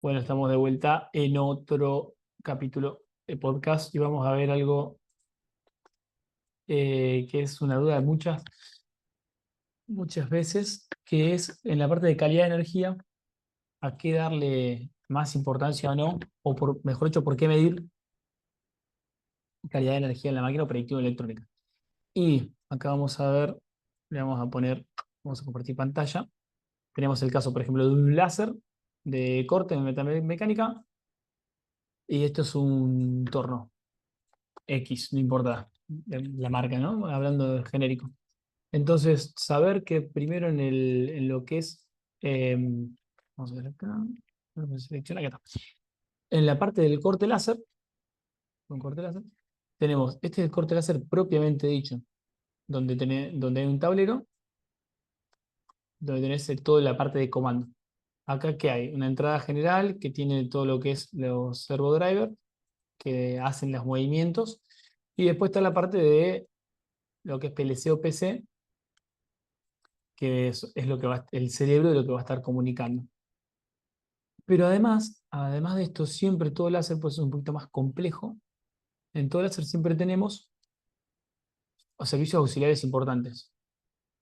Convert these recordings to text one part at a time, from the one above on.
Bueno, estamos de vuelta en otro capítulo de podcast y vamos a ver algo que es una duda de muchas veces, que es en la parte de calidad de energía, a qué darle más importancia o no, o mejor dicho, por qué medir calidad de energía en la máquina o predictiva electrónica. Y acá vamos a ver, le vamos a compartir pantalla. Tenemos el caso, por ejemplo, de un láser de corte en metamecánica y esto es un torno. X, no importa la marca, ¿no? Hablando de genérico. Entonces, saber que primero en lo que es, eh, vamos a ver acá, acá está. En la parte del corte láser, con corte láser, tenemos, este es el corte láser propiamente dicho, donde hay un tablero, donde tenés toda la parte de comando. Acá, ¿qué hay? Una entrada general que tiene todo lo que es los servo drivers que hacen los movimientos, y después está la parte de lo que es PLC o PC, que es lo que el cerebro de lo que va a estar comunicando. Pero además de esto, siempre todo láser puede ser un poquito más complejo. En todo láser siempre tenemos servicios auxiliares importantes,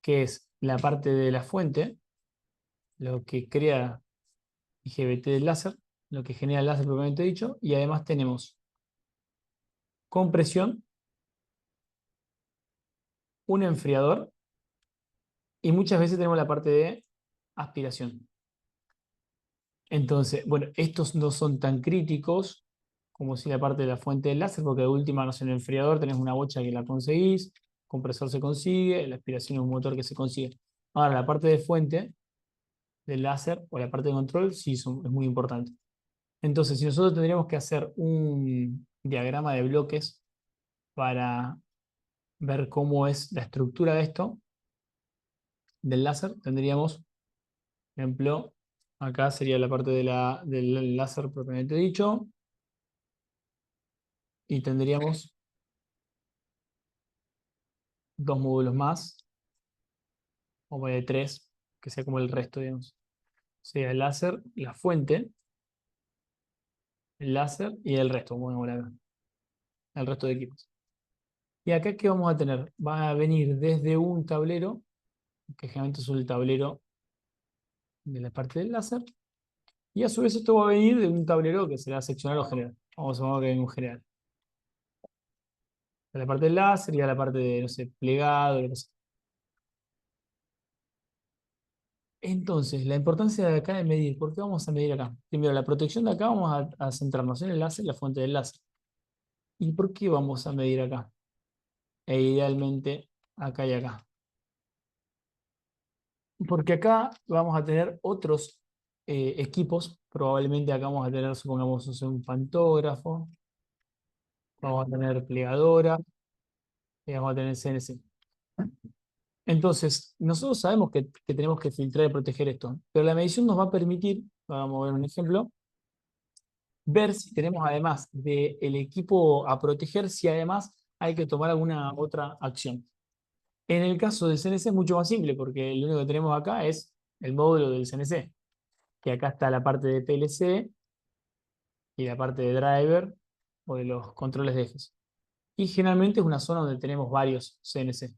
que es la parte de la fuente, lo que crea IGBT del láser, lo que genera el láser propiamente dicho, y además tenemos compresión, un enfriador, y muchas veces tenemos la parte de aspiración. Entonces, bueno, estos no son tan críticos como si la parte de la fuente del láser, porque de última, no sé, en el enfriador tenés una bocha que la conseguís, compresor se consigue, la aspiración es un motor que se consigue. Ahora, la parte de fuente del láser o la parte de control sí es muy importante. Entonces, si nosotros tendríamos que hacer un diagrama de bloques para ver cómo es la estructura de esto, del láser, tendríamos, por ejemplo, acá sería la parte del láser propiamente dicho, y tendríamos dos módulos más, o de tres, que sea como el resto, digamos. O sea, el láser, la fuente, el láser y el resto, bueno, bueno, acá, el resto de equipos. Y acá, ¿qué vamos a tener? Va a venir desde un tablero, que generalmente es el tablero de la parte del láser, y a su vez esto va a venir de un tablero que será seccional o general. Vamos a ver que hay un general. De la parte del láser y a la parte de, no sé, plegado, no sé. Entonces, la importancia de acá de medir, ¿por qué vamos a medir acá? Primero, la protección de acá vamos a centrarnos en el láser y la fuente del láser. ¿Y por qué vamos a medir acá? E idealmente acá y acá. Porque acá vamos a tener otros equipos. Probablemente acá vamos a tener, supongamos, no sé, un pantógrafo, vamos a tener plegadora, y vamos a tener CNC. Entonces, nosotros sabemos que tenemos que filtrar y proteger esto, pero la medición nos va a permitir, vamos a ver un ejemplo, ver si tenemos además del equipo a proteger, si además hay que tomar alguna otra acción. En el caso del CNC es mucho más simple, porque lo único que tenemos acá es el módulo del CNC, que acá está la parte de PLC y la parte de driver o de los controles de ejes. Y generalmente es una zona donde tenemos varios CNC.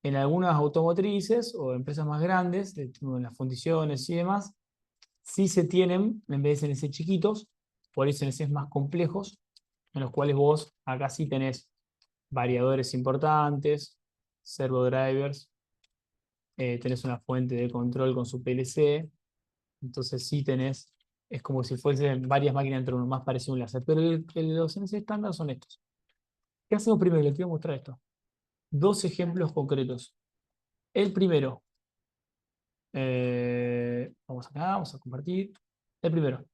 En algunas automotrices o empresas más grandes, en las fundiciones y demás, sí se tienen, en vez de CNC chiquitos, por ahí CNCs más complejos, en los cuales vos acá sí tenés variadores importantes, servo drivers, tenés una fuente de control con su PLC, entonces sí tenés, es como si fuesen varias máquinas entre uno, más parecido a un láser. Pero los CNC estándar son estos. ¿Qué hacemos primero? Les quiero mostrar esto. Dos ejemplos concretos. El primero, vamos acá, vamos a compartir. El primero,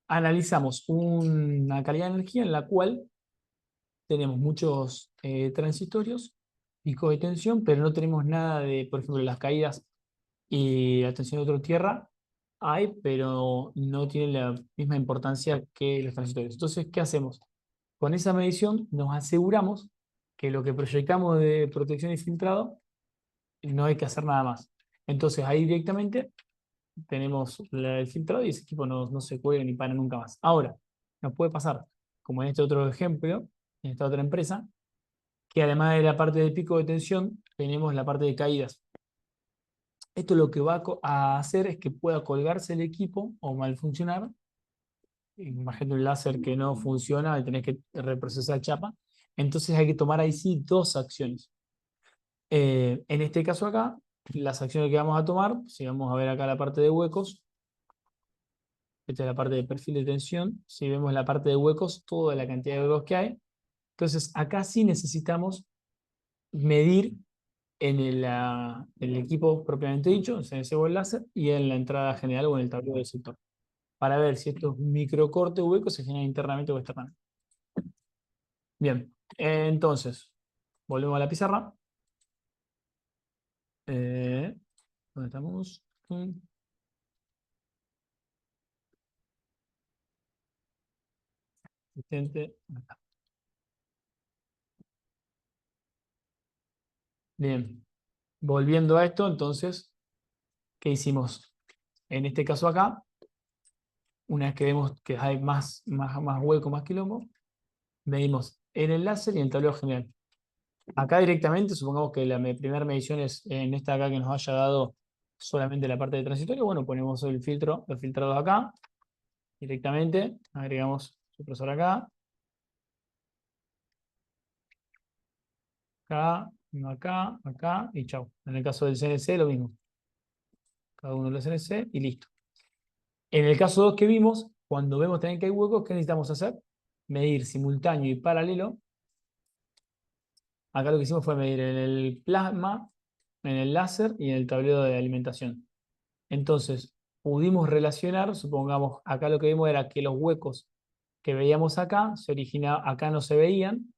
analizamos una calidad de energía en la cual tenemos muchos transitorios, picos de tensión, pero no tenemos nada de, por ejemplo, las caídas y la tensión de otra tierra. Hay, pero no tienen la misma importancia que los transitorios. Entonces, ¿qué hacemos? Con esa medición nos aseguramos que lo que proyectamos de protección y filtrado no hay que hacer nada más. Entonces, ahí directamente tenemos el filtrado y ese equipo no se cuelga ni para nunca más. Ahora, nos puede pasar, como en este otro ejemplo, en esta otra empresa, que además de la parte de pico de tensión, tenemos la parte de caídas. Esto lo que va a hacer es que pueda colgarse el equipo o mal funcionar. Imagínate un láser que no funciona y tenés que reprocesar chapa. Entonces hay que tomar ahí sí dos acciones. En este caso acá, las acciones que vamos a tomar, si vamos a ver acá la parte de huecos, esta es la parte de perfil de tensión, si vemos la parte de huecos, toda la cantidad de huecos que hay. Entonces acá sí necesitamos medir en el equipo propiamente dicho, en CNC o el láser, y en la entrada general o en el tablero del sector, para ver si estos microcortes o huecos se generan internamente o externamente. Bien, entonces, volvemos a la pizarra. ¿Dónde estamos? Asistente. Bien, volviendo a esto, entonces, ¿qué hicimos? En este caso acá, una vez que vemos que hay más hueco, más quilombo, medimos en el láser y en el tablero general. Acá directamente, supongamos que la primera medición es en esta acá que nos haya dado solamente la parte de transitorio. Bueno, ponemos el filtro, los filtrados acá, directamente, agregamos supresor acá, acá, uno acá, acá y chau. En el caso del CNC, lo mismo. Cada uno de los CNC y listo. En el caso 2 que vimos, cuando vemos también que hay huecos, ¿qué necesitamos hacer? Medir simultáneo y paralelo. Acá lo que hicimos fue medir en el plasma, en el láser y en el tablero de alimentación. Entonces, pudimos relacionar, supongamos, acá lo que vimos era que los huecos que veíamos acá, acá no se veían,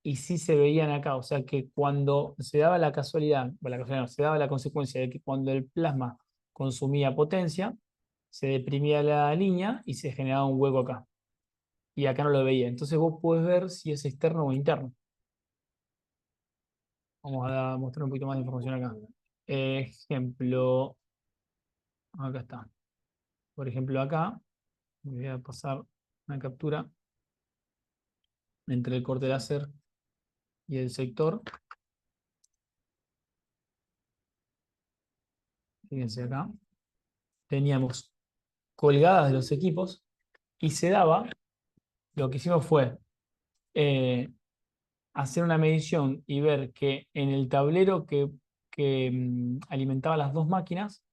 y sí se veían acá. O sea que cuando se daba la casualidad, bueno, la casualidad no, se daba la consecuencia de que cuando el plasma consumía potencia, se deprimía la línea y se generaba un hueco acá. Y acá no lo veía. Entonces vos podés ver si es externo o interno. Vamos a mostrar un poquito más de información acá. Ejemplo, acá está. Por ejemplo, acá, voy a pasar una captura entre el corte láser y el sector. Fíjense acá. Teníamos colgadas de los equipos y se daba, lo que hicimos fue eh, hacer una medición y ver que en el tablero que alimentaba las dos máquinas,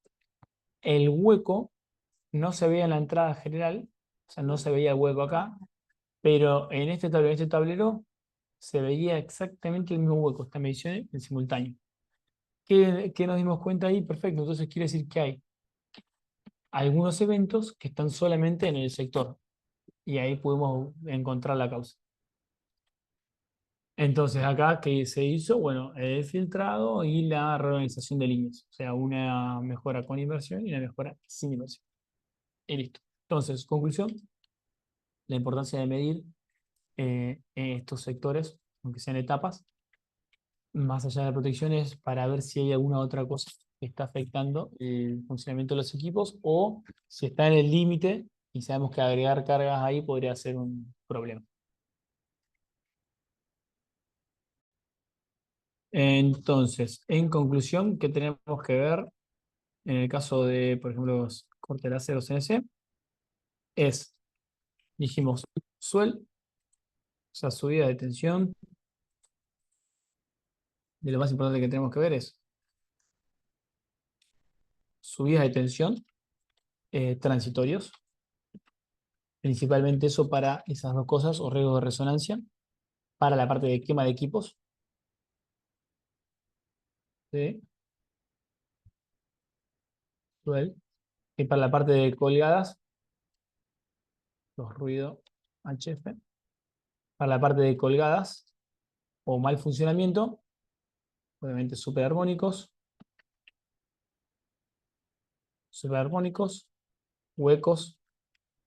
el hueco no se veía en la entrada general, o sea, no se veía el hueco acá, pero en este tablero se veía exactamente el mismo hueco, esta medición en simultáneo. ¿Qué nos dimos cuenta ahí? Perfecto, entonces quiere decir que hay algunos eventos que están solamente en el sector y ahí pudimos encontrar la causa. Entonces acá, ¿qué se hizo? Bueno, el filtrado y la reorganización de líneas, o sea, una mejora con inversión y una mejora sin inversión. Y listo. Entonces, conclusión, la importancia de medir estos sectores, aunque sean etapas, más allá de la protección, es para ver si hay alguna otra cosa que está afectando el funcionamiento de los equipos o si está en el límite y sabemos que agregar cargas ahí podría ser un problema. Entonces, en conclusión, ¿qué tenemos que ver en el caso de, por ejemplo, los corte láser o CNC? Es, dijimos, suel, o sea, subida de tensión. De lo más importante que tenemos que ver es subidas de tensión transitorios, principalmente eso para esas dos cosas, o riesgos de resonancia, para la parte de quema de equipos, ¿sí? Suel, y para la parte de colgadas, los ruidos HF, para la parte de colgadas o mal funcionamiento, obviamente superarmónicos, huecos,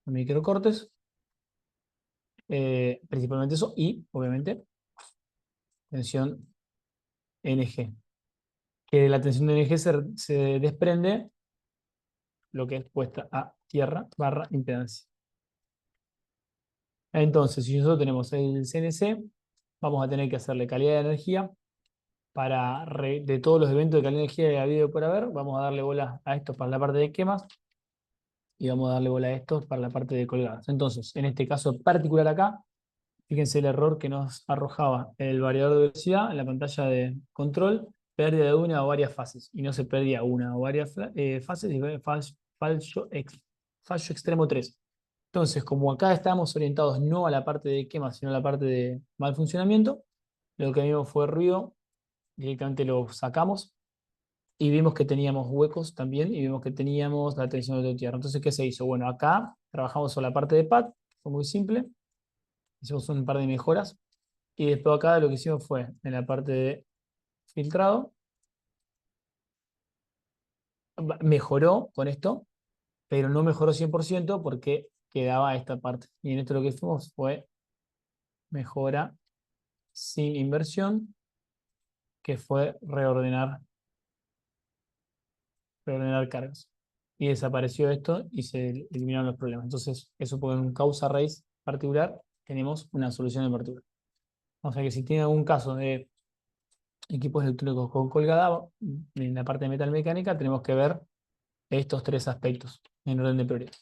microcortes, principalmente eso, y obviamente tensión NG, que de la tensión de NG se desprende lo que es puesta a tierra barra impedancia. Entonces, si nosotros tenemos el CNC, vamos a tener que hacerle calidad de energía de todos los eventos de calidad de energía que ha habido por haber, vamos a darle bola a esto para la parte de quemas y vamos a darle bola a esto para la parte de colgadas. Entonces, en este caso particular acá, fíjense el error que nos arrojaba el variador de velocidad en la pantalla de control, pérdida de una o varias fases. Y no se perdía una o varias fases, y fallo extremo 3. Entonces, como acá estábamos orientados no a la parte de quema, sino a la parte de mal funcionamiento, lo que vimos fue ruido, directamente lo sacamos y vimos que teníamos huecos también y vimos que teníamos la tensión de tierra. Entonces, ¿qué se hizo? Bueno, acá trabajamos sobre la parte de pad, fue muy simple, hicimos un par de mejoras y después acá lo que hicimos fue en la parte de filtrado, mejoró con esto, pero no mejoró 100% porque quedaba esta parte. Y en esto lo que hicimos fue mejora sin inversión, que fue reordenar cargas. Y desapareció esto y se eliminaron los problemas. Entonces, eso porque en un causa raíz particular tenemos una solución en particular. O sea que si tiene algún caso de equipos electrónicos con colgada, en la parte de metal mecánica tenemos que ver estos tres aspectos en orden de prioridad.